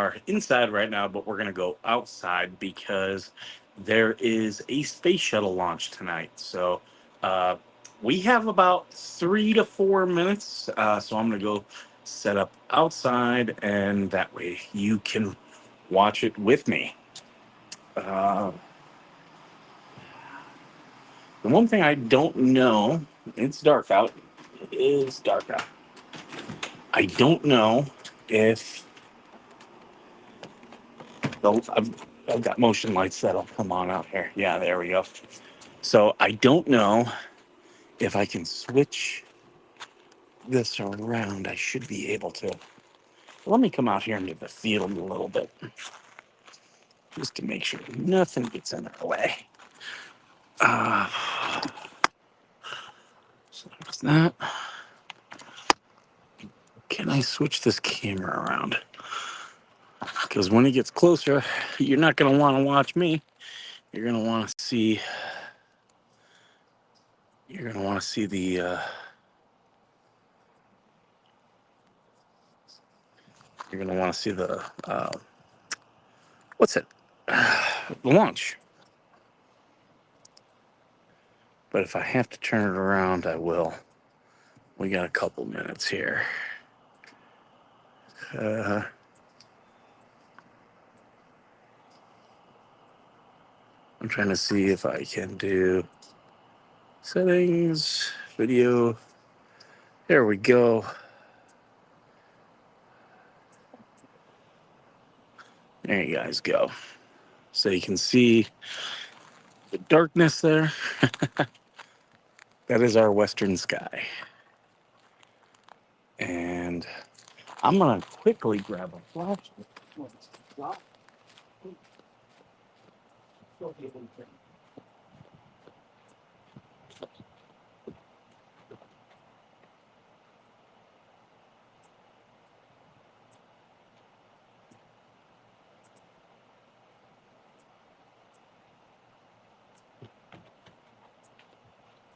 are inside right now, but we're going to go outside because there is a space shuttle launch tonight. So uh, we have about 3 to 4 minutes. So I'm going to go set up outside, and that way you can watch it with me. Uh, the one thing I don't know, it's dark out. It is dark out. I don't know if I've got motion lights that'll come on out here. Yeah, there we go. So I don't know if I can switch this around. I should be able to. Let me come out here into the field a little bit just to make sure nothing gets in our way. Uh, so there's that. Can I switch this camera around? Because when it gets closer, you're not going to want to watch me. You're going to want to see. You're going to want to see the. You're going to want to see the. What's it? The launch. But if I have to turn it around, I will. We got a couple minutes here. Uh, I'm trying to see if I can do settings, video. There we go. There you guys go. So you can see the darkness there. That is our western sky. And I'm going to quickly grab a flashlight.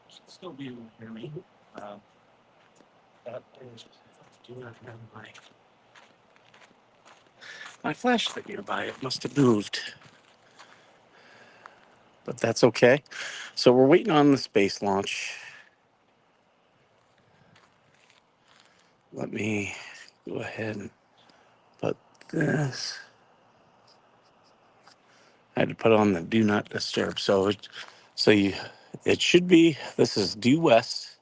Should still be able to hear me. Uh, that is, do not have my flashlight nearby. It must have moved. But that's okay. So we're waiting on the space launch. Let me go ahead and put this. I had to put on the do not disturb. It should be, this is due west,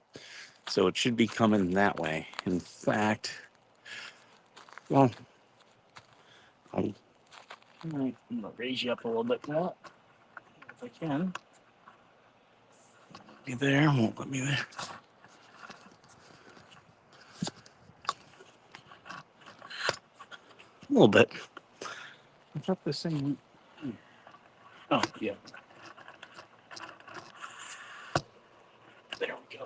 so it should be coming that way. In fact, well, I'm gonna raise you up a little bit more if I can. Be there, won't let me there. A little bit. I thought this thing. Oh yeah. There we go.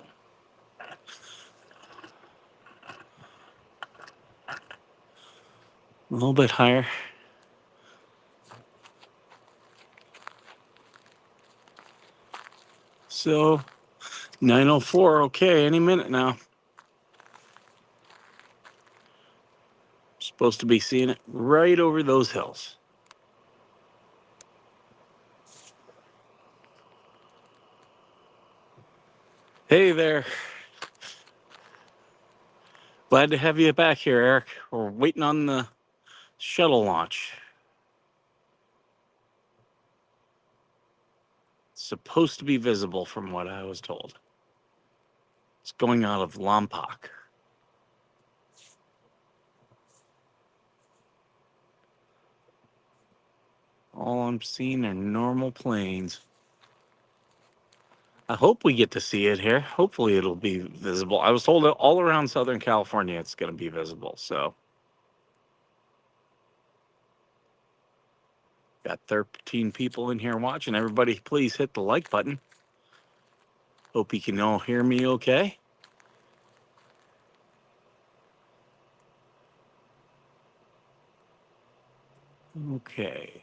A little bit higher. So 9:04. Okay, any minute now. Supposed to be seeing it right over those hills. Hey there. Glad to have you back here, Eric. We're waiting on the shuttle launch. It's supposed to be visible from what I was told. It's going out of Lompoc. All I'm seeing are normal planes. I hope we get to see it here. Hopefully it'll be visible. I was told that all around Southern California it's going to be visible. So got 13 people in here watching. Everybody please hit the like button. Hope you can all hear me okay. Okay.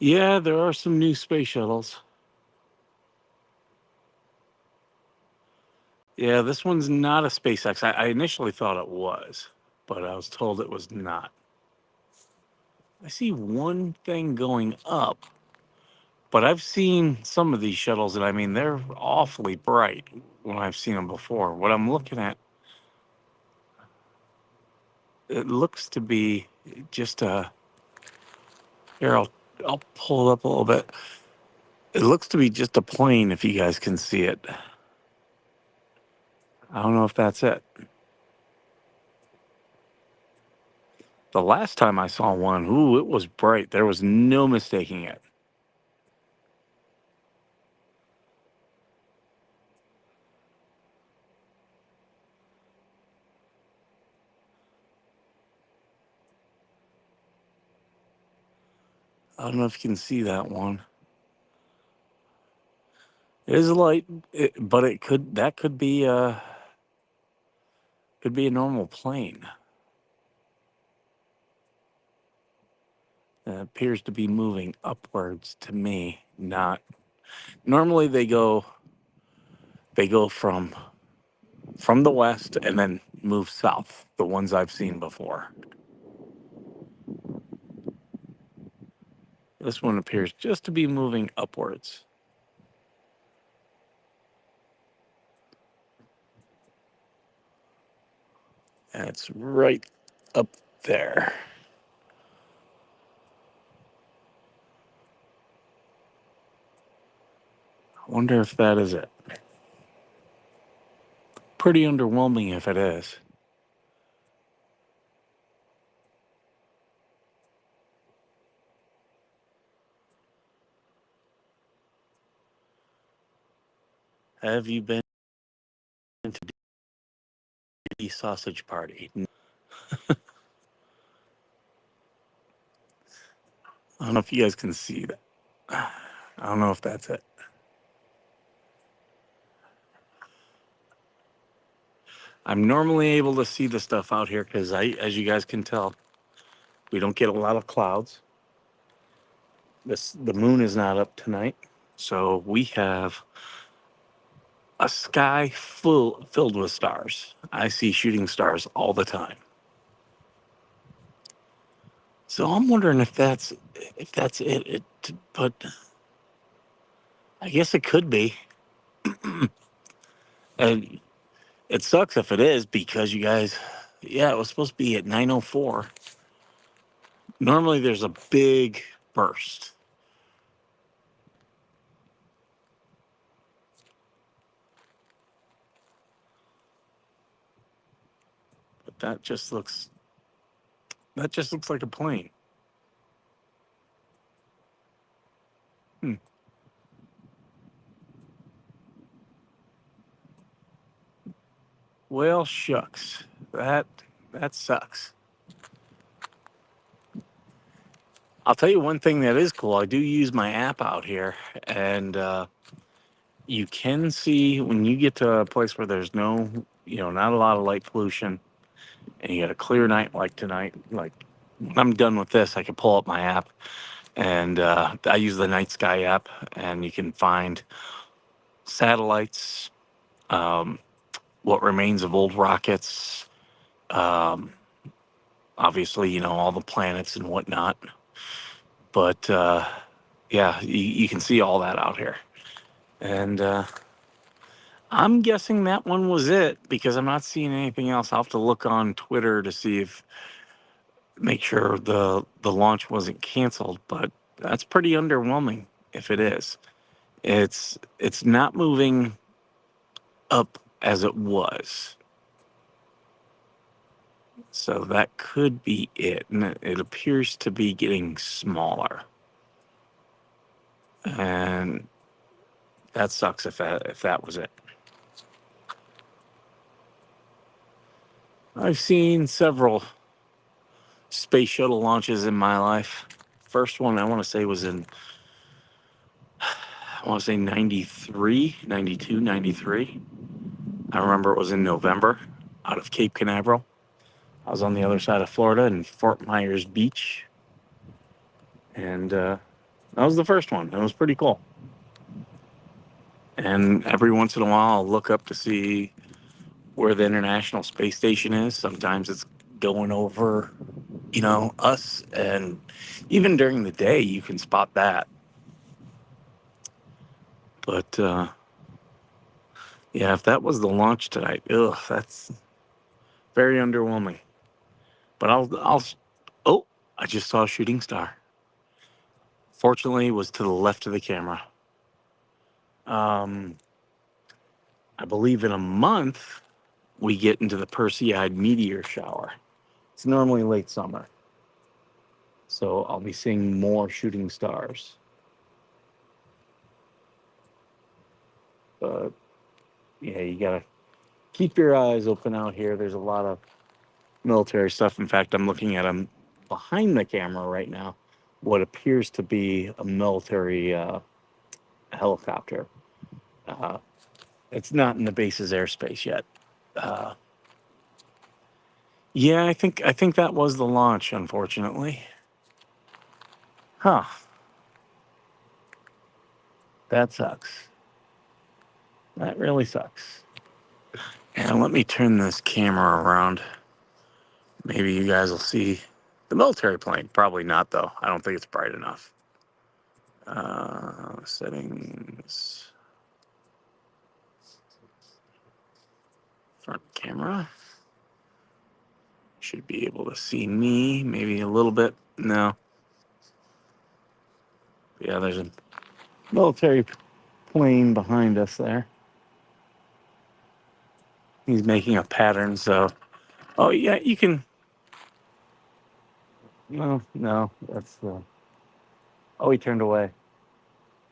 Yeah, there are some new space shuttles. Yeah, this one's not a SpaceX. I initially thought it was, but I was told it was not. I see one thing going up, but I've seen some of these shuttles, and I mean, they're awfully bright when I've seen them before. What I'm looking at, it looks to be just a. Here, I'll pull it up a little bit. It looks to be just a plane, if you guys can see it. I don't know if that's it. The last time I saw one, ooh, it was bright. There was no mistaking it. I don't know if you can see that one. It is light, but it could that could be a normal plane. It appears to be moving upwards to me. Not normally they go from the west and then move south. The ones I've seen before. This one appears just to be moving upwards. And it's right up there. I wonder if that is it. Pretty underwhelming if it is. Have you been to the sausage party? I don't know if you guys can see that. I don't know if that's it. I'm normally able to see the stuff out here because as you guys can tell, we don't get a lot of clouds. The moon is not up tonight, so we have a sky filled with stars. I see shooting stars all the time. So I'm wondering if that's it. But I guess it could be. And it sucks if it is because you guys, yeah, it was supposed to be at 9:04. Normally there's a big burst. But that just looks like a plane. Hmm. Well, shucks. That sucks. I'll tell you one thing that is cool. I do use my app out here, and you can see when you get to a place where there's not a lot of light pollution, and you got a clear night like tonight. Like when I'm done with this, I can pull up my app, and I use the Night Sky app, and you can find satellites, um, what remains of old rockets, um, obviously, all the planets and whatnot. But yeah, you can see all that out here. And I'm guessing that one was it because I'm not seeing anything else. I'll have to look on Twitter to see if make sure the launch wasn't canceled, but that's pretty underwhelming if it is. It's not moving up as it was. So that could be it. And it appears to be getting smaller. And that sucks if that was it. I've seen several space shuttle launches in my life. First one I want to say was in I want to say 93, 92, 93. I remember it was in November out of Cape Canaveral. I was on the other side of Florida in Fort Myers Beach. And That was the first one. It was pretty cool. And every once in a while, I'll look up to see where the International Space Station is. Sometimes it's going over, us. And even during the day, you can spot that. But yeah, if that was the launch tonight, ugh, that's very underwhelming. But oh, I just saw a shooting star. Fortunately, it was to the left of the camera. Um, I believe in a month, we get into the Perseid meteor shower. It's normally late summer. So I'll be seeing more shooting stars. But yeah, you gotta keep your eyes open out here. There's a lot of military stuff. In fact, I'm looking at them behind the camera right now. What appears to be a military helicopter. Uh, it's not in the base's airspace yet. Uh, yeah, I think that was the launch. Unfortunately, huh? That sucks. That really sucks. And let me turn this camera around. Maybe you guys will see the military plane. Probably not, though. I don't think it's bright enough. Settings, front camera. Should be able to see me, maybe a little bit. No. Yeah, there's a military plane behind us there. He's making a pattern, so. Oh, yeah, you can. No, no, that's the. Oh, he turned away.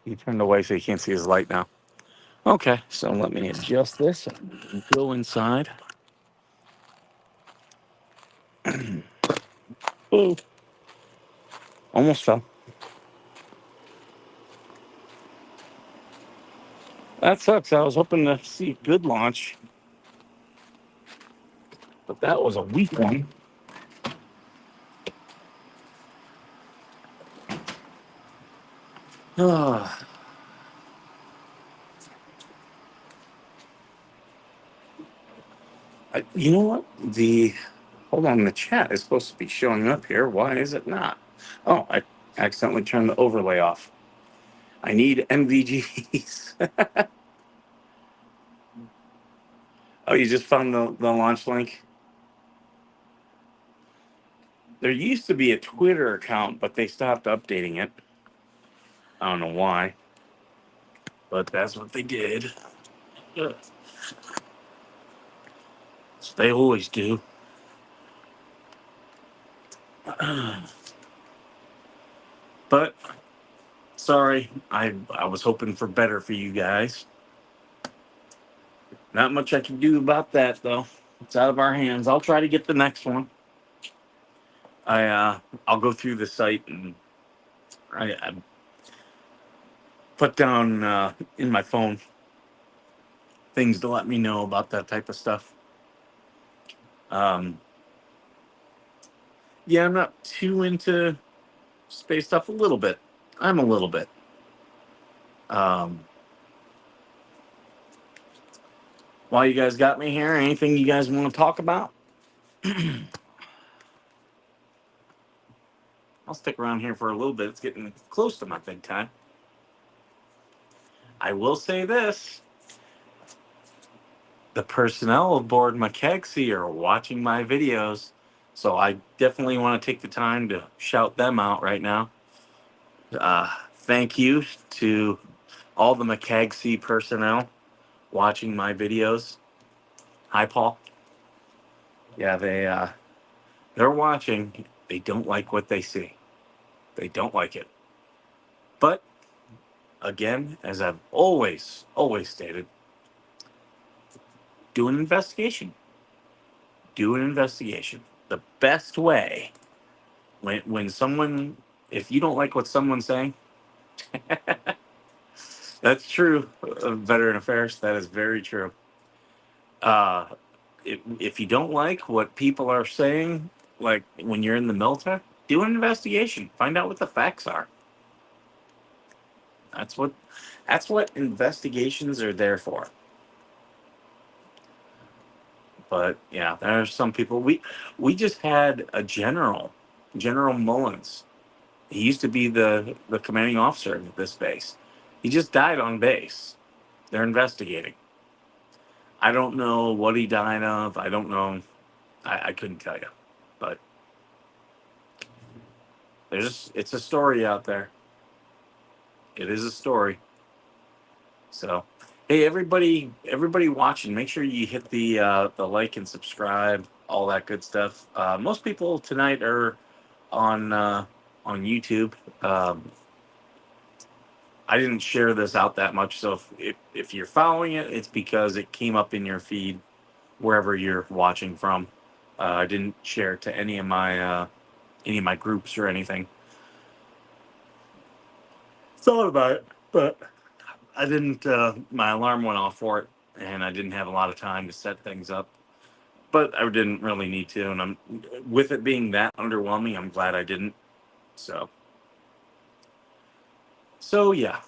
He turned away so you can't see his light now. Okay, so let me adjust this and go inside. Oh, almost fell. That sucks. I was hoping to see a good launch, but that was a weak one. Ah, you know what? Hold on, the chat is supposed to be showing up here. Why is it not? Oh, I accidentally turned the overlay off. I need NVGs. Oh, you just found the launch link? There used to be a Twitter account, but they stopped updating it. I don't know why, but that's what they did. Ugh. So they always do. But sorry, I was hoping for better for you guys. Not much I can do about that though. It's out of our hands. I'll try to get the next one. I'll go through the site and I put down in my phone things to let me know about that type of stuff. Um, yeah, I'm not too into space stuff. A little bit. I'm a little bit. Um, while you guys got me here, anything you guys want to talk about? I'll stick around here for a little bit. It's getting close to my big time. I will say this. The personnel aboard McKegsey are watching my videos, so I definitely want to take the time to shout them out right now. Thank you to all the McKegsey personnel watching my videos. Hi, Paul. Yeah, they're watching. They don't like what they see. They don't like it. But again, as I've always stated, do an investigation. Do an investigation. The best way when someone, if you don't like what someone's saying, that's true. Veteran affairs, that is very true. Uh, if you don't like what people are saying, like when you're in the military, do an investigation. Find out what the facts are. That's what investigations are there for. But yeah, there are some people. We just had a General Mullins. He used to be the commanding officer of this base. He just died on base. They're investigating. I don't know what he died of. I don't know. I couldn't tell you, but it's a story out there. It is a story. So, hey, everybody watching, make sure you hit the like and subscribe, all that good stuff. Most people tonight are on on YouTube. Um, I didn't share this out that much, so if you're following it, it's because it came up in your feed wherever you're watching from. I didn't share it to any of my groups or anything. Thought about it, but I didn't. My alarm went off for it, and I didn't have a lot of time to set things up. But I didn't really need to, and I'm with it being that underwhelming. I'm glad I didn't. So, so yeah.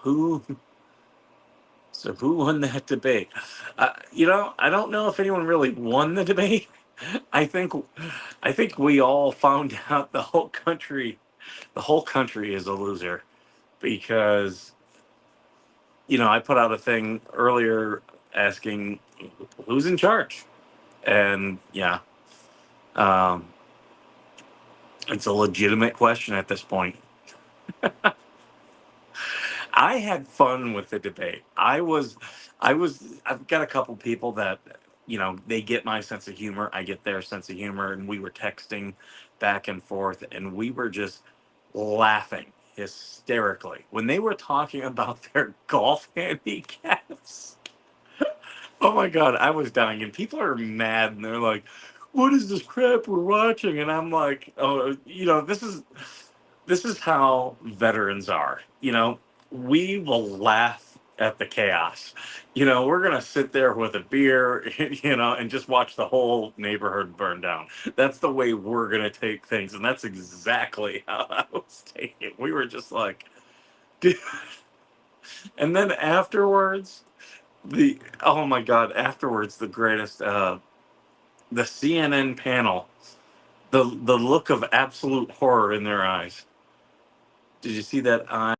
Who who won that debate? I don't know if anyone really won the debate. I think I think we all found out the whole country is a loser because I put out a thing earlier asking who's in charge, and yeah, um, it's a legitimate question at this point. I had fun with the debate. I've got a couple people that, they get my sense of humor. I get their sense of humor. And we were texting back and forth and we were just laughing hysterically when they were talking about their golf handicaps. Oh my God, I was dying. And people are mad and they're like, what is this crap we're watching? And I'm like, oh, this is how veterans are. We will laugh at the chaos. We're gonna sit there with a beer, and just watch the whole neighborhood burn down. That's the way we're gonna take things, and that's exactly how I was taking it. We were just like, dude. And then afterwards, the oh my god, afterwards the greatest, the CNN panel, the look of absolute horror in their eyes. Did you see that? I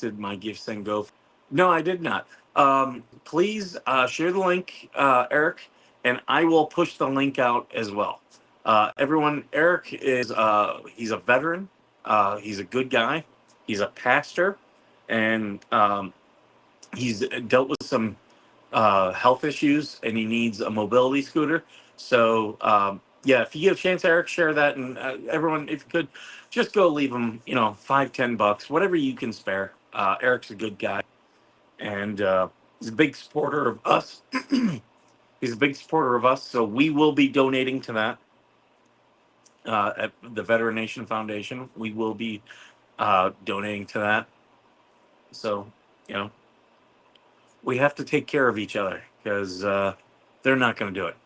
did my gifts and go. No, I did not. Please share the link, Eric, and I will push the link out as well. Everyone, Eric he's a veteran. He's a good guy. He's a pastor, and he's dealt with some health issues, and he needs a mobility scooter. So yeah, if you get a chance, Eric, share that, and everyone, if you could, just go leave him, 5, $10, whatever you can spare. Eric's a good guy, and he's a big supporter of us. He's a big supporter of us, so we will be donating to that at the Veteran Nation Foundation. We will be donating to that. So, you know, we have to take care of each other because they're not going to do it.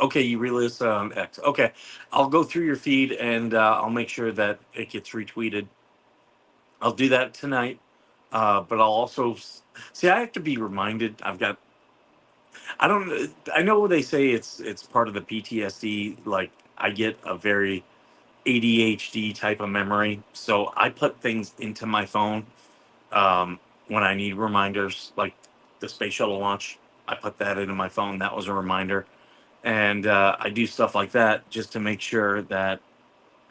Okay, you release X. Okay, I'll go through your feed and I'll make sure that it gets retweeted. I'll do that tonight, but I'll also see. I have to be reminded. I don't. I know they say it's part of the PTSD. Like I get a very ADHD type of memory, so I put things into my phone when I need reminders, like the space shuttle launch. I put that into my phone. That was a reminder, and I do stuff like that just to make sure that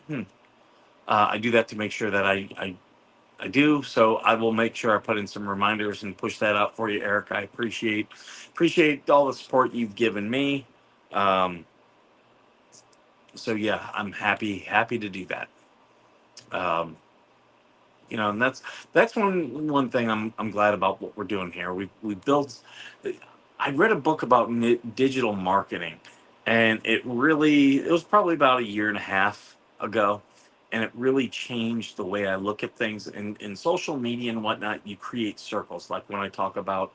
hmm, I do that to make sure that I do. So I will make sure I put in some reminders and push that out for you, Eric. I appreciate all the support you've given me. Um, so yeah, I'm happy to do that. Um, and that's one thing I'm glad about what we're doing here. We built. I read a book about digital marketing, and it was probably about a year and a half ago, and it really changed the way I look at things. In social media and whatnot, you create circles. Like when I talk about,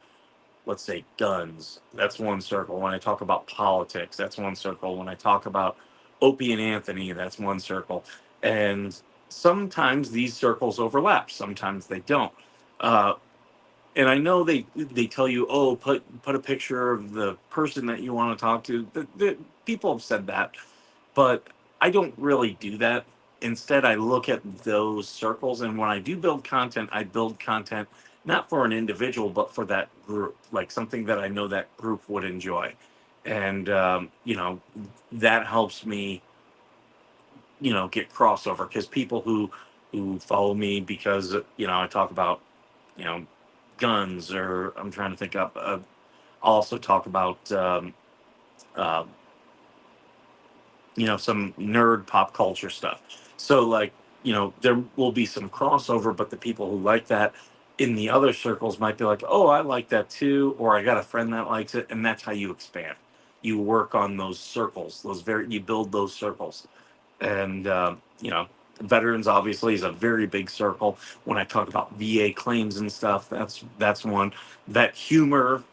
let's say, guns, that's one circle. When I talk about politics, that's one circle. When I talk about Opie and Anthony, that's one circle. And sometimes these circles overlap, sometimes they don't. Uh, and I know they tell you, oh, put a picture of the person that you want to talk to. People have said that, but I don't really do that. Instead, I look at those circles, and when I do build content, I build content not for an individual, but for that group, like something that I know that group would enjoy, and that helps me, get crossover because people who follow me because I talk about you know guns, or I'm trying to think up. I'll also talk about uh, some nerd pop culture stuff. So like, there will be some crossover, but the people who like that in the other circles might be like, oh, I like that too, or I got a friend that likes it, and that's how you expand. You work on those circles, you build those circles. And veterans obviously is a very big circle. When I talk about VA claims and stuff, that's one. That humor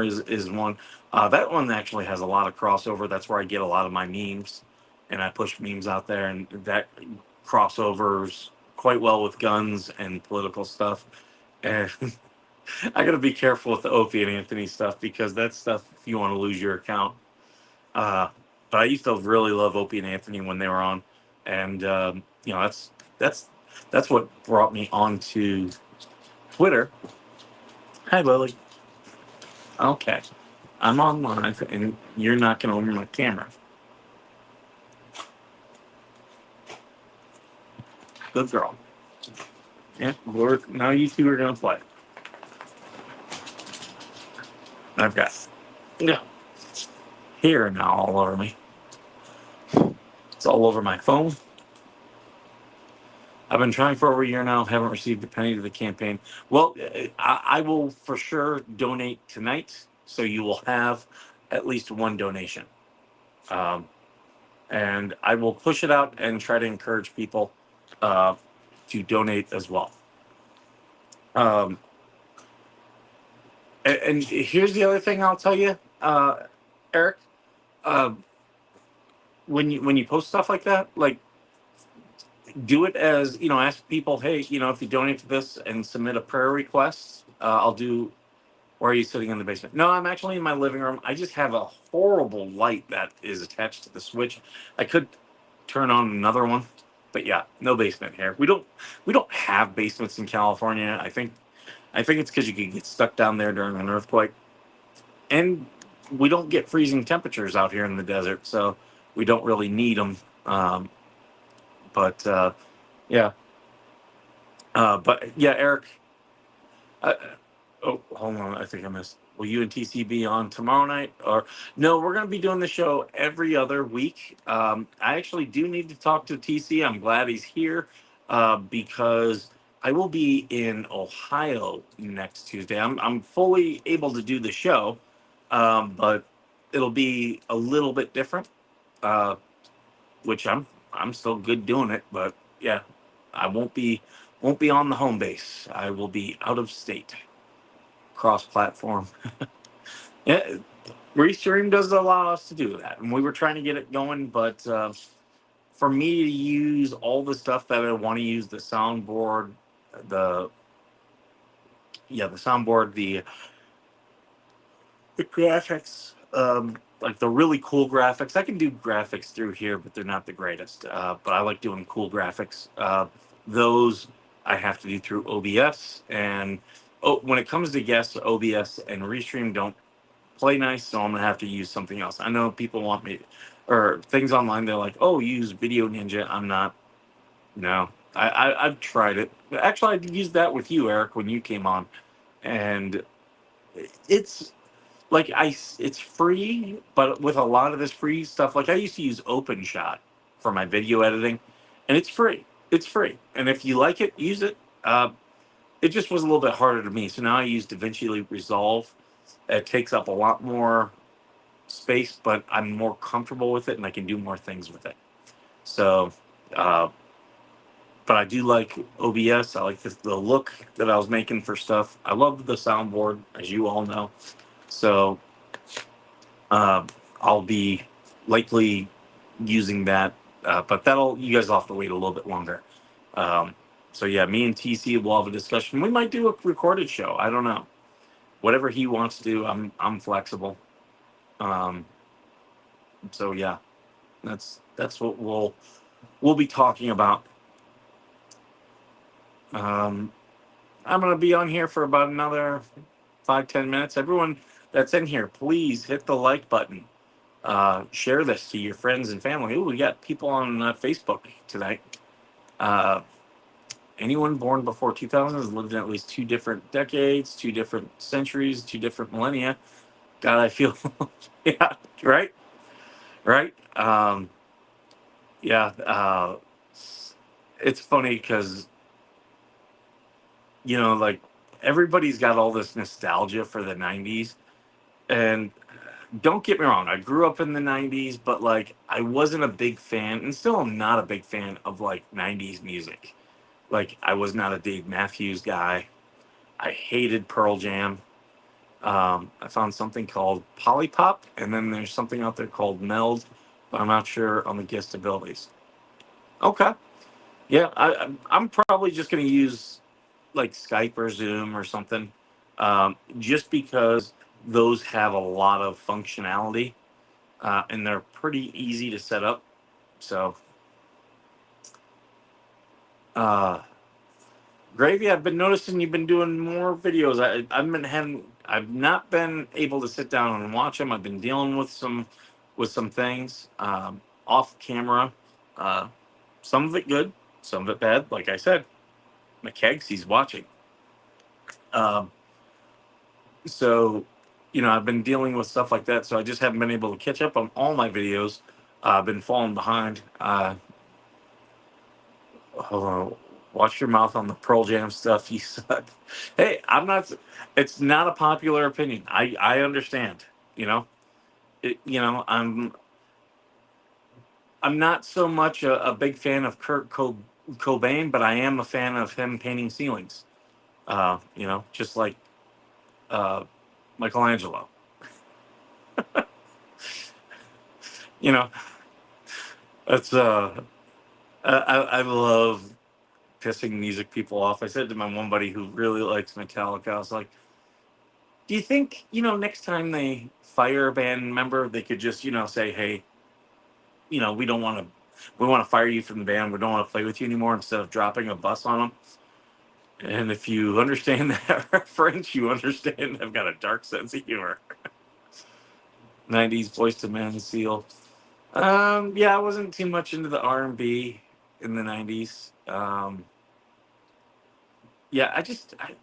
is one. That one actually has a lot of crossover. That's where I get a lot of my memes, and I push memes out there, and that crossovers quite well with guns and political stuff. And I got to be careful with the Opie and Anthony stuff, because that's stuff if you want to lose your account. uh, but I used to really love Opie and Anthony when they were on, and that's that's what brought me onto Twitter. Hi, Lily. Okay, I'm on live, and you're not going to open my camera. Good girl. Yeah, now you two are going to play. I've got yeah hair now all over me. It's all over my phone. I've been trying for over a year now. Haven't received a penny to the campaign. Well, I will for sure donate tonight, so you will have at least one donation, um, and I will push it out and try to encourage people uh, to donate as well. Um, and here's the other thing I'll tell you, Eric. Uh, when you post stuff like that, like, do it as, ask people, hey, if you donate to this and submit a prayer request, I'll do. Or are you sitting in the basement? No, I'm actually in my living room. I just have a horrible light that is attached to the switch. I could turn on another one, but yeah, no basement here. We don't have basements in California. I think it's because you could get stuck down there during an earthquake, and we don't get freezing temperatures out here in the desert, so we don't really need them. But yeah, but yeah, Eric. Uh, oh, hold on. I think I missed. Will you and TC be on tomorrow night? Or no, we're going to be doing the show every other week. I actually do need to talk to TC. I'm glad he's here, because I will be in Ohio next Tuesday. I'm fully able to do the show, but it'll be a little bit different, uh, which I'm still good doing it. But yeah, I won't be on the home base. I will be out of state, cross-platform. Yeah, Restream does allow us to do that, and we were trying to get it going, but for me to use all the stuff that I want to use, the soundboard, the the soundboard, the graphics, like the really cool graphics. I can do graphics through here, but they're not the greatest. But I like doing cool graphics. Those I have to do through OBS, and when it comes to guests, OBS and Restream don't play nice, so I'm gonna have to use something else. I know people want me, or things online. They're like, "Oh, use Video Ninja." I'm not. No, I've tried it. Actually, I used that with you, Eric, when you came on, and it's like it's free, but with a lot of this free stuff, like I used to use OpenShot for my video editing, and it's free. It's free, and if you like it, use it. It just was a little bit harder to me, so now I use DaVinci Resolve. It takes up a lot more space, but I'm more comfortable with it and I can do more things with it. So, uh, but I do like OBS. I like the look that I was making for stuff. I love the soundboard, as you all know. So, uh, I'll be likely using that But that'll you guys will have to wait a little bit longer. Um, so yeah, me and TC will have a discussion. We might do a recorded show. I don't know. Whatever he wants to do, I'm flexible. Um, so yeah, that's what we'll be talking about. Um, I'm gonna be on here for about another 5-10 minutes. Everyone that's in here, please hit the like button. Share this to your friends and family. Ooh, we got people on Facebook tonight. Uh, Anyone born before 2000 has lived in at least two different decades, two different centuries, two different millennia. God, I feel, yeah, right, right. Yeah, it's funny because like everybody's got all this nostalgia for the 90s, and don't get me wrong, I grew up in the 90s, but like I wasn't a big fan, and still am not a big fan of like 90s music. Like I was not a Dave Matthews guy. I hated Pearl Jam. I found something called Polypop, and then there's something out there called Meld, but I'm not sure on the guest abilities. Okay. Yeah, I'm probably just going to use like Skype or Zoom or something, just because those have a lot of functionality, and they're pretty easy to set up. So, uh, Gravy, I've been noticing you've been doing more videos. I've not been able to sit down and watch them. I've been dealing with some things off camera. Uh, some of it good, some of it bad. Like I said, McKegs, he's watching. Um, so, I've been dealing with stuff like that. So I just haven't been able to catch up on all my videos. I've been falling behind. Hold on. Watch your mouth on the Pearl Jam stuff. You suck. Hey, I'm not. It's not a popular opinion. I understand. You know. I'm not so much a big fan of Cobain, but I am a fan of him painting ceilings. Just like uh, Michelangelo. You know, that's I love pissing music people off. I said to my one buddy who really likes Metallica, I was like, do you think, next time they fire a band member, they could just, say, hey, we want to fire you from the band. We don't want to play with you anymore instead of dropping a bus on them. And if you understand that reference, you understand I've got a dark sense of humor. 90s Boyz II Men, Seal. Yeah, I wasn't too much into the R&B in the 90s. Yeah,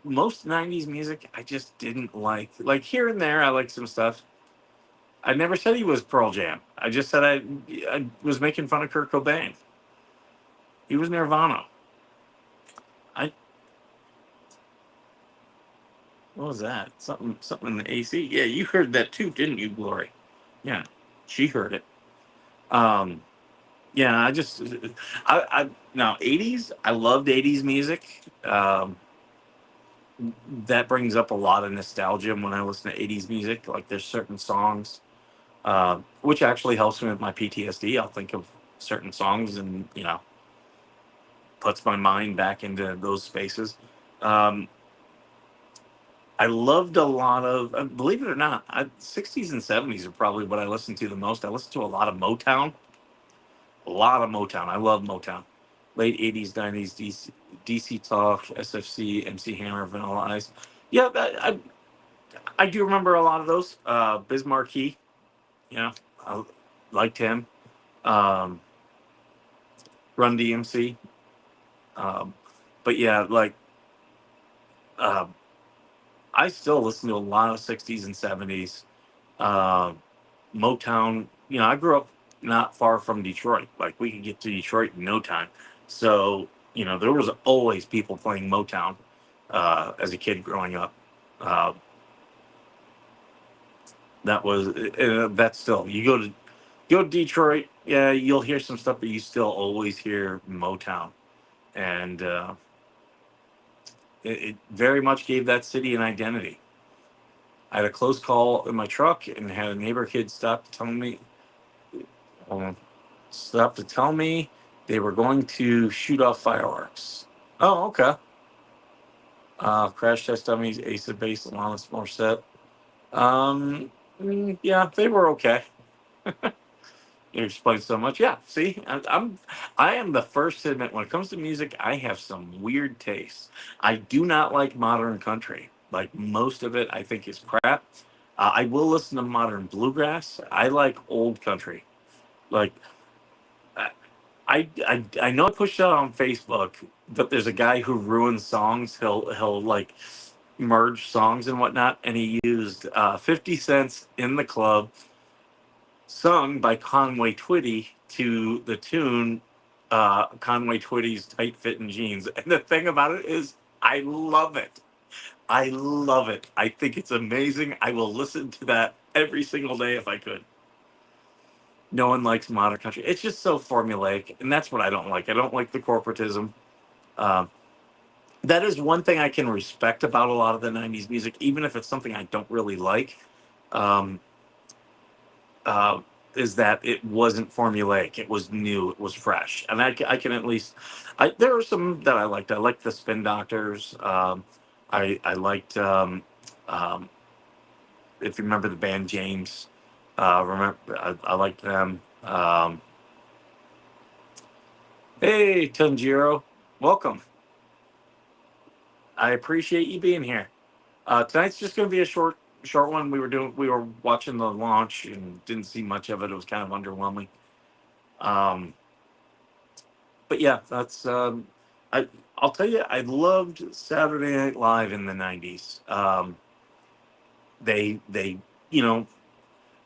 most 90s music I just didn't like. Like here and there, I like some stuff. I never said he was Pearl Jam. I just said I was making fun of Kurt Cobain. He was Nirvana. I What was that? Something in the AC. Yeah, you heard that too, didn't you, Glory? Yeah, she heard it. Um, yeah, I now 80s. I loved 80s music. That brings up a lot of nostalgia when I listen to 80s music. Like there's certain songs, which actually helps me with my PTSD. I'll think of certain songs and puts my mind back into those spaces. Um, I loved a lot of, believe it or not, 60s and 70s are probably what I listen to the most. I listen to a lot of Motown, a lot of Motown. I love Motown. Late 80s, 90s, DC Talk, SFC, MC Hammer, Vanilla Ice. Yeah, I do remember a lot of those. Biz Markie, I liked him. Um, Run DMC. Um, but yeah, like, uh, I still listen to a lot of 60s and 70s. Uh, Motown, I grew up not far from Detroit. Like we could get to Detroit in no time. So, there was always people playing Motown as a kid growing up. Uh, that's still, go to Detroit, yeah, you'll hear some stuff, but you still always hear Motown. And it very much gave that city an identity. I had a close call in my truck and had a neighbor kid stop telling me, hold on. Stopped to tell me they were going to shoot off fireworks. Oh, okay. Crash Test Dummies, Ace of Base, Alanis Morissette. Yeah, they were okay. You explained so much. Yeah, see, I am the first to admit when it comes to music, I have some weird tastes. I do not like modern country. Like most of it, I think is crap. I will listen to modern bluegrass. I like old country. Like I know I pushed out on Facebook, but there's a guy who ruins songs. He'll like merge songs and whatnot, and he used 50 Cents in the Club, sung by Conway Twitty to the tune Conway Twitty's Tight Fitting Jeans. And the thing about it is, I love it. I love it. I think it's amazing. I will listen to that every single day if I could. No one likes modern country. It's just so formulaic, and that's what I don't like. I don't like the corporatism. Um, that is one thing I can respect about a lot of the '90s music, even if it's something I don't really like. Um, uh, is that it wasn't formulaic. It was new. It was fresh, and I can at least. There are some that I liked. I liked the Spin Doctors. I liked. Um, if you remember the band James, remember I liked them. Hey, Tanjiro, welcome. I appreciate you being here. Tonight's just going to be a short one. We were watching the launch and didn't see much of it. It was kind of underwhelming. Um, but yeah, that's I. I'll tell you, I loved Saturday Night Live in the '90s. They you know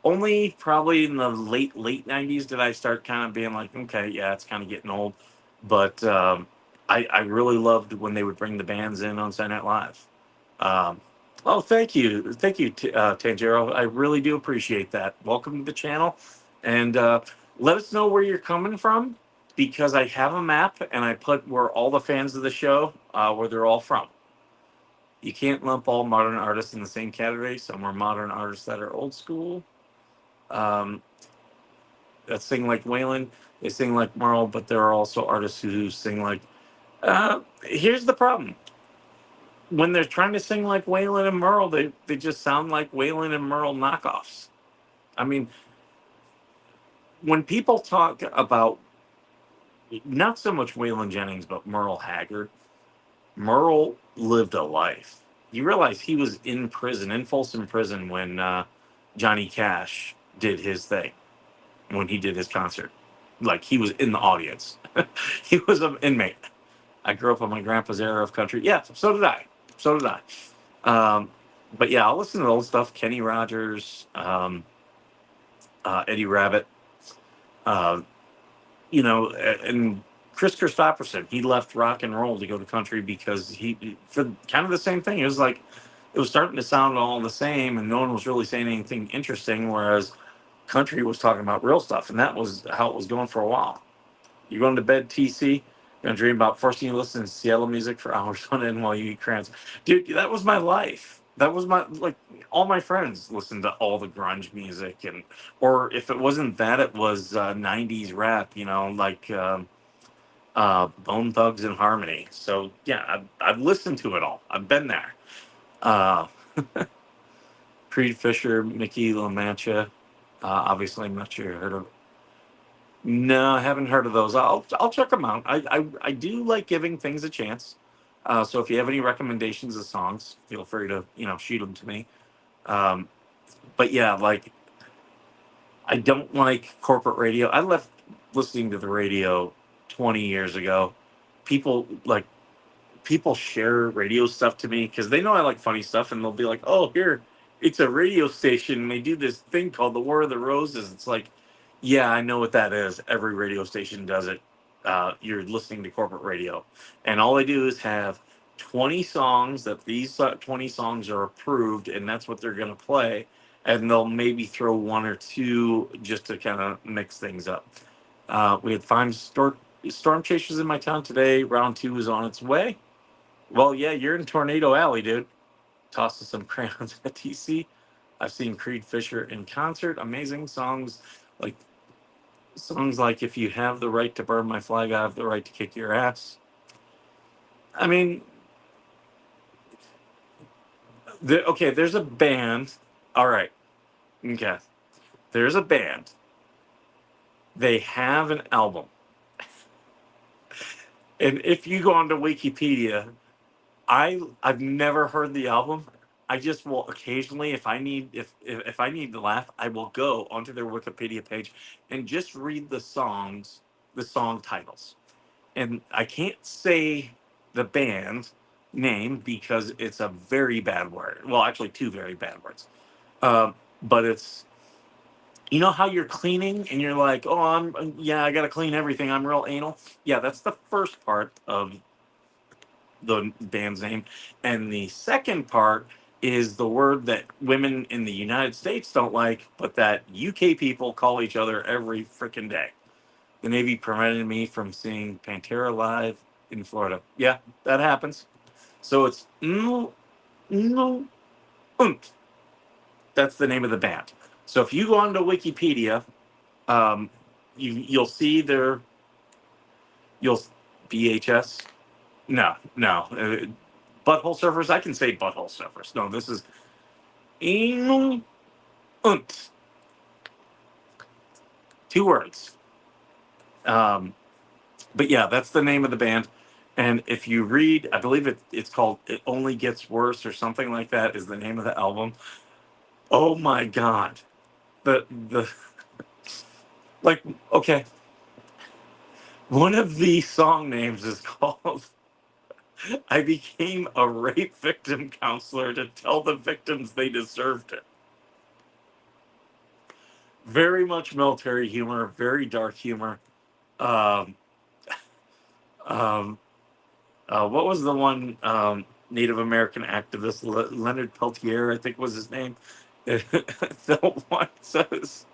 only probably in the late '90s did I start kind of being like, okay, yeah, it's kind of getting old. But I really loved when they would bring the bands in on Saturday Night Live. Um, oh, thank you, Tanjiro. I really do appreciate that. Welcome to the channel, and let us know where you're coming from because I have a map and I put where all the fans of the show where they're all from. You can't lump all modern artists in the same category. Some are modern artists that are old school. Um, that sing like Waylon, they sing like Merle, but there are also artists who sing like. Here's the problem: when they're trying to sing like Waylon and Merle, they just sound like Waylon and Merle knockoffs. I mean, when people talk about not so much Waylon Jennings, but Merle Haggard, Merle lived a life. You realize he was in prison, in Folsom Prison, when Johnny Cash did his thing, when he did his concert. Like he was in the audience. He was an inmate. I grew up on my grandpa's era of country. Yeah, so did I. So did I. Um, but yeah, I'll listen to old stuff. Kenny Rogers, Eddie Rabbitt, uh, and Chris Christopherson. He left rock and roll to go to country because he for kind of the same thing. It was like it was starting to sound all the same, and no one was really saying anything interesting. Whereas country was talking about real stuff, and that was how it was going for a while. You're going to bed, TC. You're gonna dream about forcing you to listen to Seattle music for hours on end while you eat crayons. Dude, that was my life. That was my like all my friends listened to all the grunge music and or if it wasn't that, it was '90s rap. Like Bone Thugs and Harmony. So yeah, I've listened to it all. I've been there. Uh, Creed Fisher, Mickey LaMancha. Obviously, I'm not sure you heard of. No, I haven't heard of those. I'll check them out. I do like giving things a chance. So if you have any recommendations of songs, feel free to shoot them to me. Um, but yeah, like I don't like corporate radio. I left listening to the radio 20 years ago. People like people share radio stuff to me because they know I like funny stuff, and they'll be like, "Oh, here, it's a radio station. And they do this thing called the War of the Roses." It's like, yeah, I know what that is. Every radio station does it. You're listening to corporate radio, and all they do is have 20 songs that these 20 songs are approved, and that's what they're going to play. And they'll maybe throw one or two just to kind of mix things up. We had storm chasers in my town today. Round two is on its way. Well, yeah, you're in Tornado Alley, dude. Toss us some crayons at TC. I've seen Creed Fisher in concert. Amazing songs like songs like "If You Have the Right to Burn My Flag, I Have the Right to Kick Your Ass." I mean, okay, there's a band. All right, okay, there's a band. They have an album, and if you go onto Wikipedia, I've never heard the album. I just will occasionally, if I need to laugh, I will go onto their Wikipedia page and just read the song titles. And I can't say the band name because it's a very bad word. Well, actually, two very bad words. But it's, you know how you're cleaning and you're like, oh, yeah, I got to clean everything. I'm real anal. Yeah, that's the first part of the band's name. And the second part is the word that women in the United States don't like, but that UK people call each other every freaking day. The Navy prevented me from seeing Pantera live in Florida. Yeah, that happens. So it's no, no, unt. That's the name of the band. So if you go onto Wikipedia, um, you'll see their you'll BHS. No, no, butthole surfers. I can say butthole surfers. No, this is anal unt. Two words. Um, but yeah, that's the name of the band. And if you read, I believe it's called "It Only Gets Worse" or something like that. Is the name of the album? Oh my god, the like okay, one of the song names is called "I Became a Rape Victim Counselor to Tell the Victims They Deserved It." Very much military humor, very dark humor. Um, um, what was the one Native American activist, Leonard Peltier, I think was his name? The one says,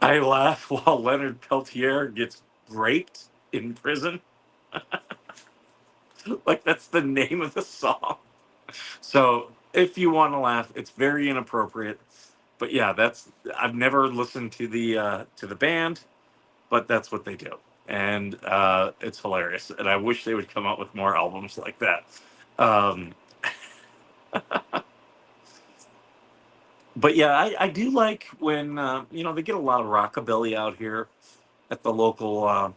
"I laugh while Leonard Peltier gets raped in prison." Like that's the name of the song. So if you want to laugh, it's very inappropriate. But yeah, that's I've never listened to the band, but that's what they do, and it's hilarious. And I wish they would come out with more albums like that. Um, but yeah, I do like when they get a lot of rockabilly out here at the local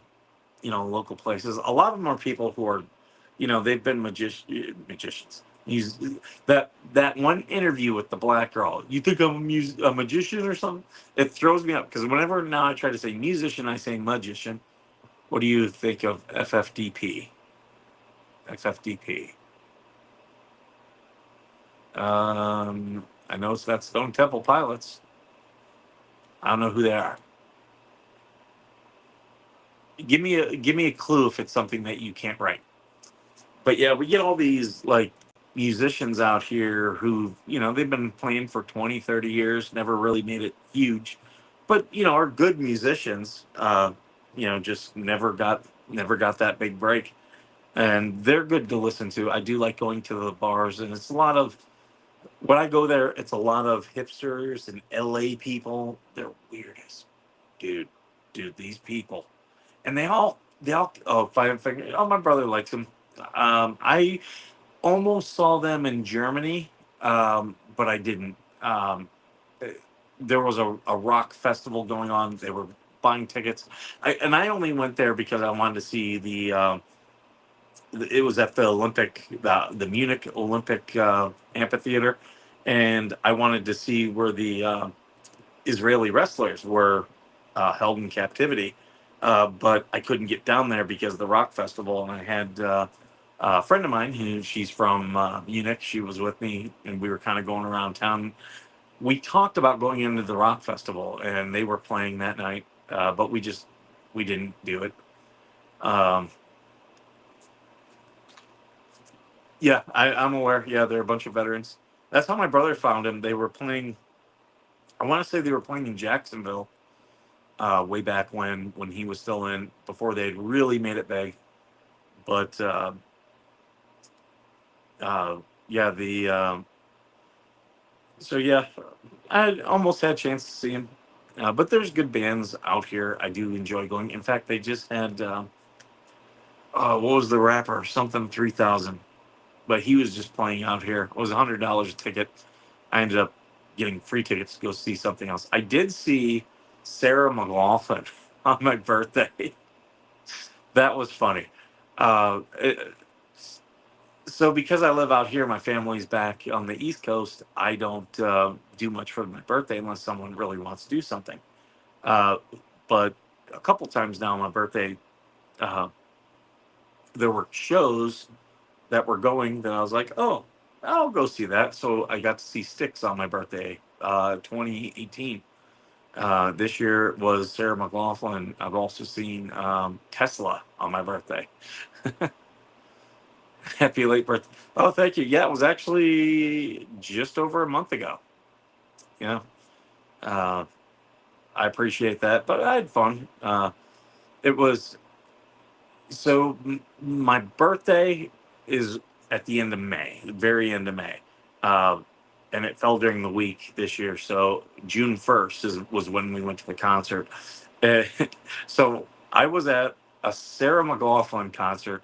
places. A lot of them are people who are, they've been magicians. That one interview with the black girl. You think I'm a magician or something? It throws me up because whenever now I try to say musician, I say magician. What do you think of FFDP? FFDP. I know it's that Stone Temple Pilots. I don't know who they are. Give me a clue if it's something that you can't write. But yeah, we get all these like musicians out here who, they've been playing for 20, 30 years, never really made it huge, but are good musicians. Just never got that big break. And they're good to listen to. I do like going to the bars, and it's a lot of when I go there, it's a lot of hipsters and LA people. They're weird as dude, these people. And they all oh, Five Finger. Oh, my brother likes them. I almost saw them in Germany, but I didn't. Eh, there was a rock festival going on. They were buying tickets, and I only went there because I wanted to see it was at the the Munich Olympic amphitheater, and I wanted to see where the Israeli wrestlers were held in captivity. But I couldn't get down there because of the rock festival, and I had a friend of mine who she's from Munich. She was with me, and we were kind of going around town. We talked about going into the rock festival, and they were playing that night, but we didn't do it. Um, yeah, I'm aware. Yeah, they're a bunch of veterans. That's how my brother found him. They were playing. I want to say they were playing in Jacksonville way back when he was still in before they'd really made it big. But uh, yeah, the so yeah, I almost had a chance to see him. But there's good bands out here. I do enjoy going. In fact, they just had what was the rapper? Something 3000. But he was just playing out here. It was $100 a ticket. I ended up getting free tickets to go see something else. I did see Sarah McLaughlin on my birthday. That was funny. Uh, it- so because I live out here, my family's back on the East Coast. I don't do much for my birthday unless someone really wants to do something. Uh, but a couple times now on my birthday, uh, there were shows that were going that I was like, oh, I'll go see that. So I got to see Styx on my birthday, 2018. This year was Sarah McLaughlin. I've also seen Tesla on my birthday. Happy late birthday. Oh, thank you. Yeah, it was actually just over a month ago. Yeah. Uh, I appreciate that, but I had fun. It was my birthday is at the end of May, very end of May, uh, and it fell during the week this year. So June 1st was when we went to the concert. Uh, so I was at a Sarah McLaughlin concert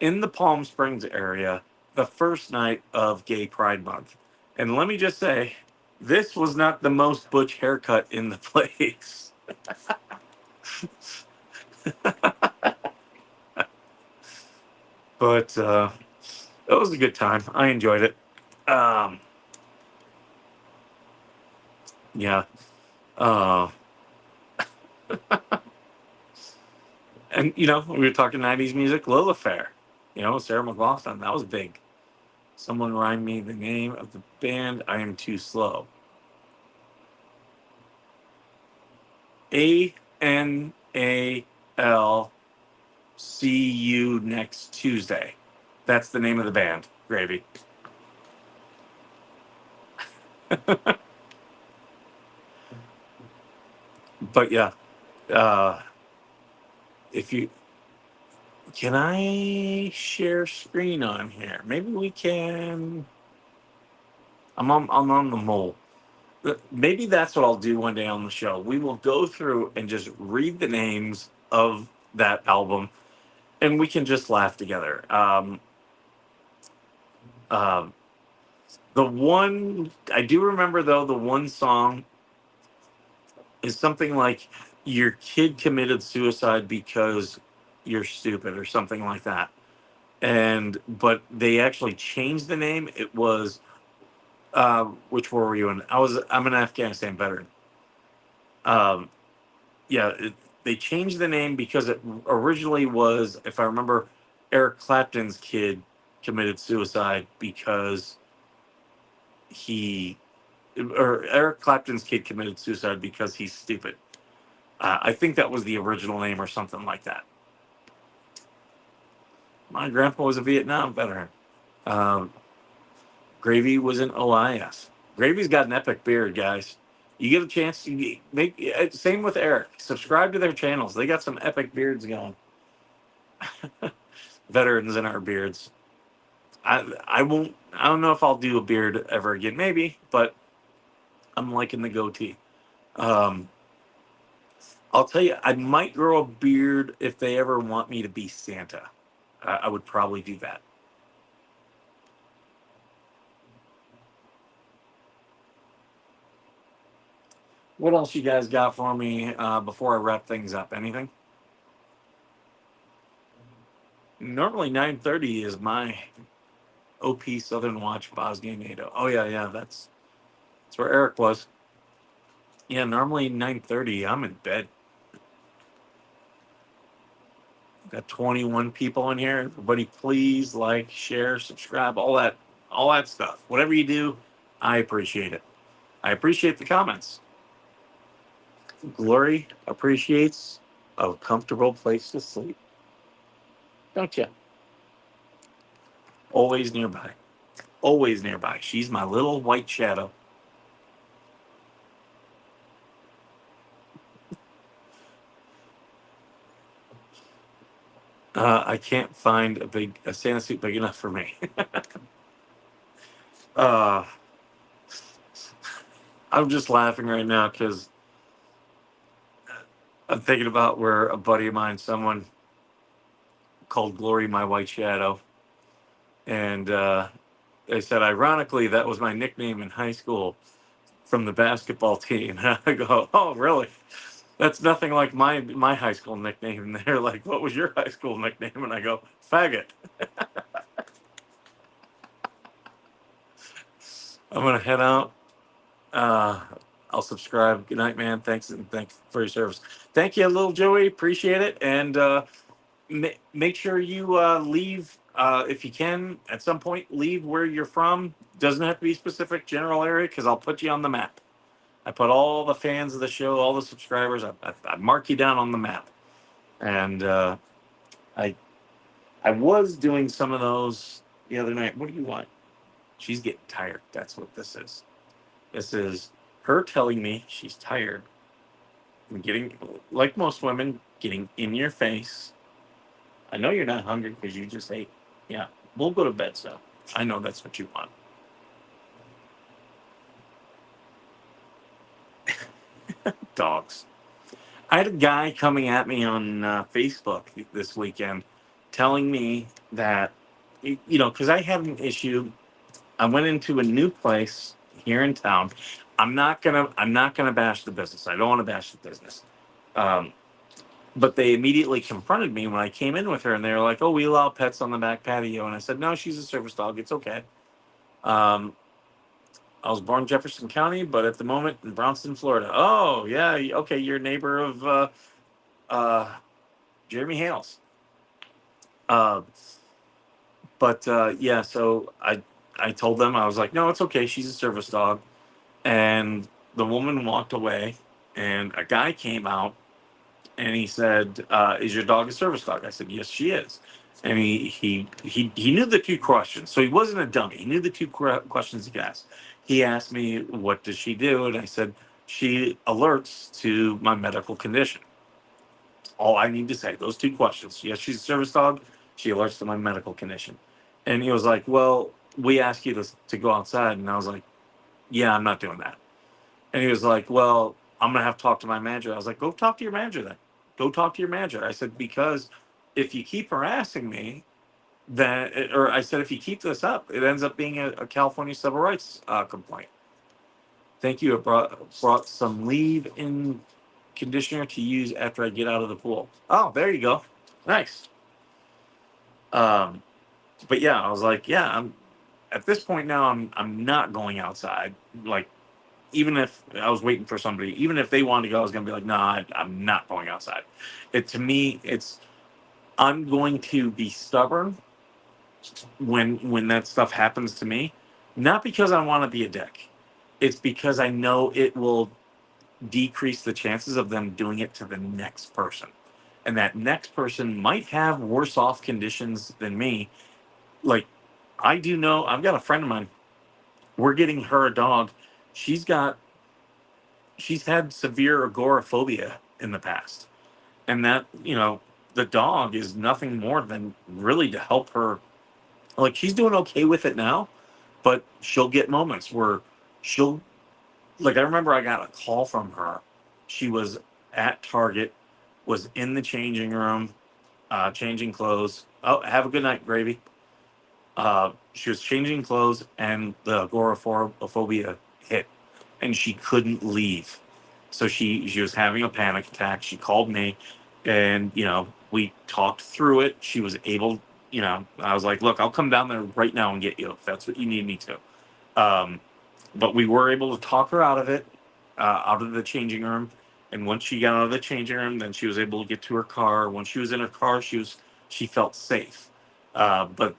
in the Palm Springs area the first night of Gay Pride Month, and let me just say, this was not the most butch haircut in the place. But it was a good time. I enjoyed it. Um, yeah. Uh, and we were talking '90s music. Lilith Fair. Sarah McLaughlin. That was big. Someone rhyme me the name of the band. I am too slow. ANAL. See you next Tuesday. That's the name of the band. Gravy. But yeah. Uh, if you can I share screen on here? Maybe we can. I'm on the mole. Maybe that's what I'll do one day on the show. We will go through and just read the names of that album, and we can just laugh together. Uh, the one I do remember though, the one song is something like "Your kid committed suicide because you're stupid" or something like that. And but they actually changed the name. It was which war were you in? I'm an Afghanistan veteran. Um, yeah, they changed the name because it originally was, if I remember, Eric Clapton's kid committed suicide because he, or Eric Clapton's kid committed suicide because he's stupid. I think that was the original name or something like that. My grandpa was a Vietnam veteran. Um, Gravy was an OIS. Gravy's got an epic beard, guys. You get a chance to make. Same with Eric. Subscribe to their channels. They got some epic beards going. Veterans in our beards. I won't. I don't know if I'll do a beard ever again. Maybe, but I'm liking the goatee. Um, I'll tell you, I might grow a beard if they ever want me to be Santa. I would probably do that. What else you guys got for me before I wrap things up? Anything? Normally 9:30 is my OP Southern Watch Bosnia NATO. Oh yeah, yeah, that's where Eric was. Yeah, normally 9:30 I'm in bed. Got 21 people in here. Everybody, please like, share, subscribe, all that stuff. Whatever you do, I appreciate it. I appreciate the comments. Glory appreciates a comfortable place to sleep, don't you? Always nearby. Always nearby. She's my little white shadow. I can't find a Santa suit big enough for me. uh, I'm just laughing right now because I'm thinking about where a buddy of mine, someone called Glory my white shadow, and they said, ironically, that was my nickname in high school from the basketball team. And I go, oh, really? That's nothing like my high school nickname. And they're like, what was your high school nickname? And I go, faggot. I'm gonna head out. Uh, I'll subscribe. Good night, man. Thanks and thanks for your service. Thank you, little Joey. Appreciate it. And make sure you leave if you can at some point. Leave where you're from. Doesn't have to be specific general area because I'll put you on the map. I put all the fans of the show, all the subscribers. I mark you down on the map. And I I was doing some of those the other night. What do you want? She's getting tired. That's what this is. This is her telling me she's tired and getting, like most women, getting in your face. I know you're not hungry because you just ate. Yeah, we'll go to bed, so I know that's what you want. Dogs. I had a guy coming at me on Facebook this weekend telling me that, because I had an issue. I went into a new place here in town. I'm not gonna bash the business. I don't want to bash the business. Um, but they immediately confronted me when I came in with her, and they were like, "Oh, we allow pets on the back patio." And I said, "No, she's a service dog. It's okay." Um, I was born in Jefferson County, but at the moment in Brownston, Florida. Oh, yeah, okay, you're a neighbor of uh, Jeremy Hales. Uh, but yeah, so I told them, I was like, "No, it's okay. She's a service dog." And the woman walked away, and a guy came out, and he said, "Is your dog a service dog?" I said, "Yes, she is." And he knew the two questions, so he wasn't a dummy. He knew the two questions he asked. He asked me, "What does she do?" And I said, "She alerts to my medical condition." All I need to say, those two questions. Yes, she's a service dog. She alerts to my medical condition. And he was like, "Well, we asked you to go outside," and I was like, "Yeah, I'm not doing that." And he was like, "Well, I'm gonna have to talk to my manager." I was like, "Go talk to your manager then. Go talk to your manager." I said, "Because if you keep harassing me, then, or I said, if you keep this up, it ends up being a California civil rights complaint." Thank you. It brought some leave-in conditioner to use after I get out of the pool. Oh, there you go. Nice. Um, but yeah, I was like, yeah, I'm at this point now. I'm not going outside. Like, even if I was waiting for somebody, even if they wanted to go, I was gonna be like, no, I'm not going outside. It to me, it's I'm going to be stubborn when that stuff happens to me, not because I want to be a dick. It's because I know it will decrease the chances of them doing it to the next person. And that next person might have worse off conditions than me. Like, I do know, I've got a friend of mine, we're getting her a dog. She's got she's had severe agoraphobia in the past. And that, the dog is nothing more than really to help her. Like, she's doing okay with it now, but she'll get moments where she'll, like, I remember I got a call from her. She was at Target, was in the changing room, changing clothes. Oh, have a good night, Gravy. She was changing clothes, and the agoraphobia hit, and she couldn't leave. So she was having a panic attack. She called me, and we talked through it. She was able. I was like, "Look, I'll come down there right now and get you if that's what you need me to." Um, but we were able to talk her out of it, out of the changing room. And once she got out of the changing room, then she was able to get to her car. Once she was in her car, she felt safe. But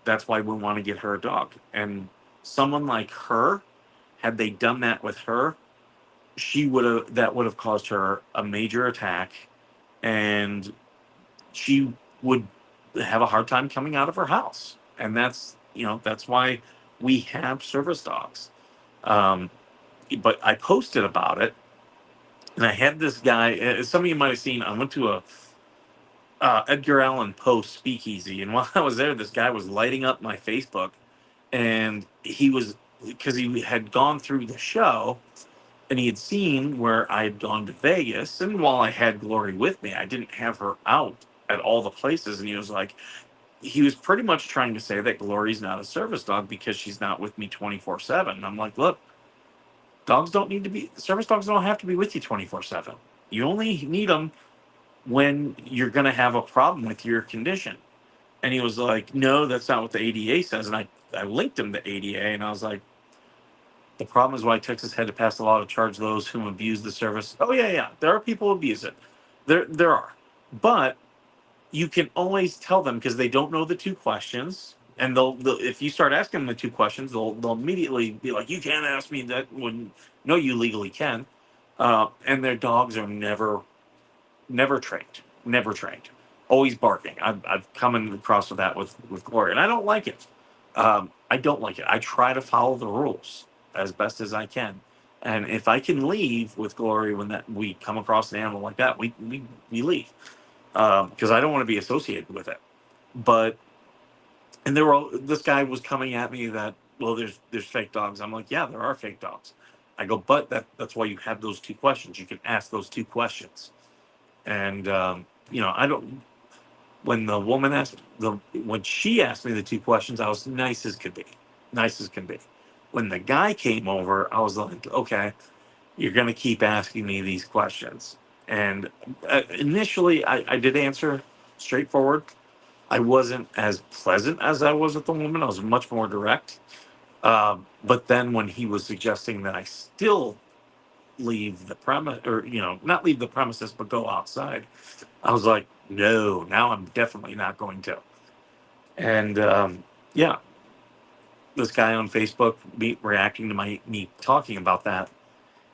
that's why we want to get her a dog. And someone like her, had they done that with her, she would have that would have caused her a major attack, and she would have a hard time coming out of her house. And that's why we have service dogs. Um, but I posted about it, and I had this guy. Some of you might have seen. I went to a Edgar Allan Poe speakeasy, and while I was there, this guy was lighting up my Facebook, and he was because he had gone through the show, And he had seen where I had gone to Vegas, and while I had Glory with me, I didn't have her out at all the places. And he was like, he was pretty much trying to say that Glory's not a service dog because she's not with me 24/7. I'm like, look, dogs don't need to be service dogs don't have to be with you 24/7. You only need them when you're going to have a problem with your condition. And he was like, no, that's not what the ADA says. And I linked him to ADA, and I was like, the problem is why Texas had to pass a law to charge those who abuse the service. Oh yeah, yeah, there are people who abuse it. There are, but you can always tell them because they don't know the two questions, and they'll if you start asking them the two questions, they'll immediately be like, you can't ask me that when no, you legally can. And their dogs are never trained, never trained, always barking. I've come across with that with Gloria, and I don't like it. I don't like it. I try to follow the rules as best as I can, and if I can leave with Glory when that we come across an animal like that, we leave because I don't want to be associated with it. But and there were this guy was coming at me that, well, there's fake dogs. I'm like, yeah, there are fake dogs. I go, but that's why you have those two questions. You can ask those two questions. And I don't. When the woman asked when she asked me the two questions, I was nice as could be, nice as can be. When the guy came over, I was like, okay, you're gonna keep asking me these questions. And initially, I did answer straightforward. I wasn't as pleasant as I was with the woman. I was much more direct. But then when he was suggesting that I still leave the premise, or not leave the premises, but go outside, I was like, no, now I'm definitely not going to. And yeah, this guy on Facebook, me reacting to me talking about that,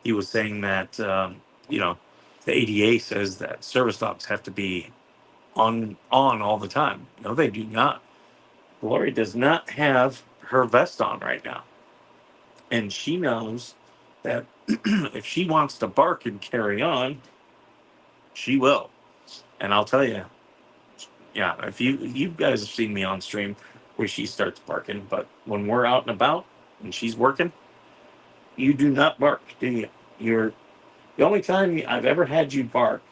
he was saying that the ADA says that service dogs have to be on all the time. No, they do not. Lori does not have her vest on right now, and she knows that if she wants to bark and carry on, she will. And I'll tell you, yeah, if you guys have seen me on stream where she starts barking, but when we're out and about and she's working, you do not bark, do you? You're the only time I've ever had you bark.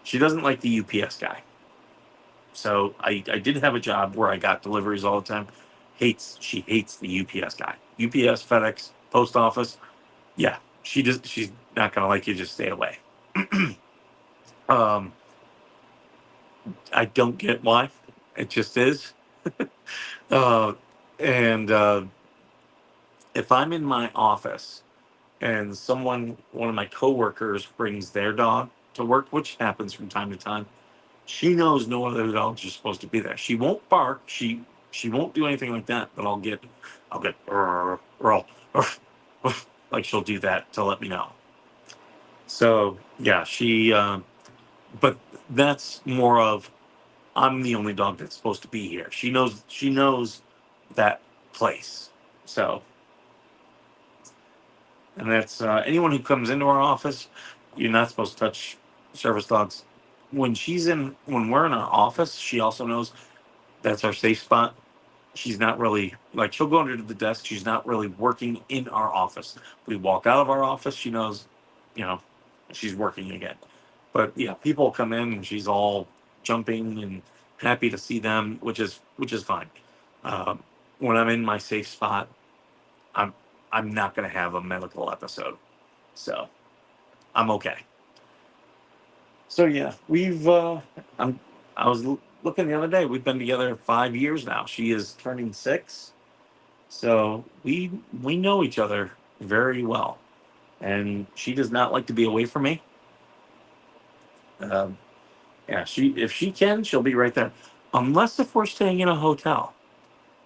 She doesn't like the UPS guy. So I did have a job where I got deliveries all the time. She hates the UPS guy. UPS, FedEx, post office. Yeah, she's not gonna like you, just stay away. um I don't get why. It just is. Uh and if I'm in my office and one of my coworkers brings their dog to work, which happens from time to time, she knows no other dogs are supposed to be there. She won't bark. She won't do anything like that. But I'll get or like she'll do that to let me know. So yeah, but that's more of I'm the only dog that's supposed to be here. She knows that place. So and that's anyone who comes into our office, you're not supposed to touch service dogs. When we're in our office, she also knows that's our safe spot. She's not really like she'll go under the desk. She's not really working in our office. We walk out of our office, she knows, you know, she's working again. But yeah, people come in and she's all jumping and happy to see them, which is fine. Um, when I'm in my safe spot, I'm I'm not going to have a medical episode, so I'm okay. So yeah, I'm I was looking the other day. We've been together 5 years now. She is turning 6. So we know each other very well, and she does not like to be away from me. Um, yeah, she if she can, she'll be right there, unless if we're staying in a hotel.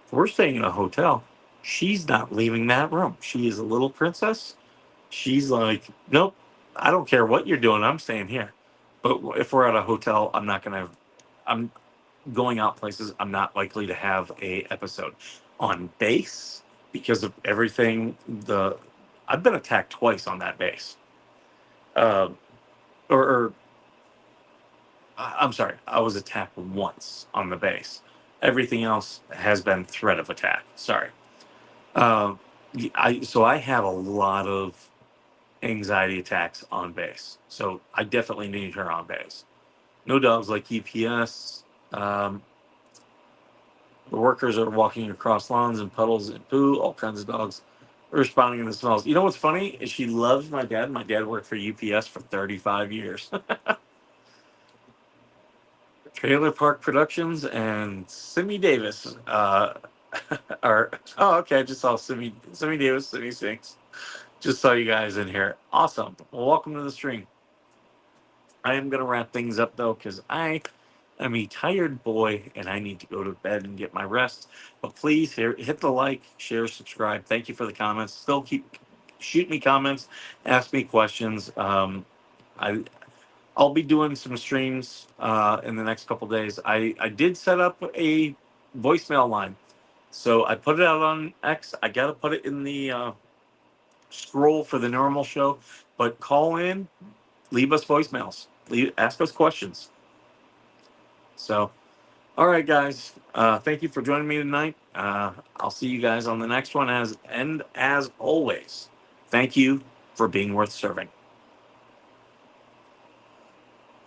If we're staying in a hotel, she's not leaving that room. She is a little princess. She's like, nope, I don't care what you're doing. I'm staying here. But if we're at a hotel, I'm not gonna. I'm going out places. I'm not likely to have a episode on base because of everything. I've been attacked twice on that base. Uh, or I'm sorry, I was attacked once on the base. Everything else has been threat of attack. Sorry. Um, I have a lot of anxiety attacks on base. So I definitely need her on base. No dogs like UPS. Um, the workers are walking across lawns and puddles and poo. All kinds of dogs are responding to the smells. You know what's funny is she loves my dad. My dad worked for UPS for 35 years. Trailer Park Productions and Simi Davis are. Oh, okay. I just saw Simi Davis, Simi Sinks. Just saw you guys in here. Awesome. Well, welcome to the stream. I am going to wrap things up though, because I am a tired boy and I need to go to bed and get my rest. But please hit the like, share, subscribe. Thank you for the comments. Still keep shoot me comments, ask me questions. I I'll be doing some streams in the next couple days. I did set up a voicemail line, so I put it out on X. I got to put it in the scroll for the normal show, but call in, leave us voicemails, ask us questions. So, all right, guys. Thank you for joining me tonight. I'll see you guys on the next one. As always, thank you for being worth serving.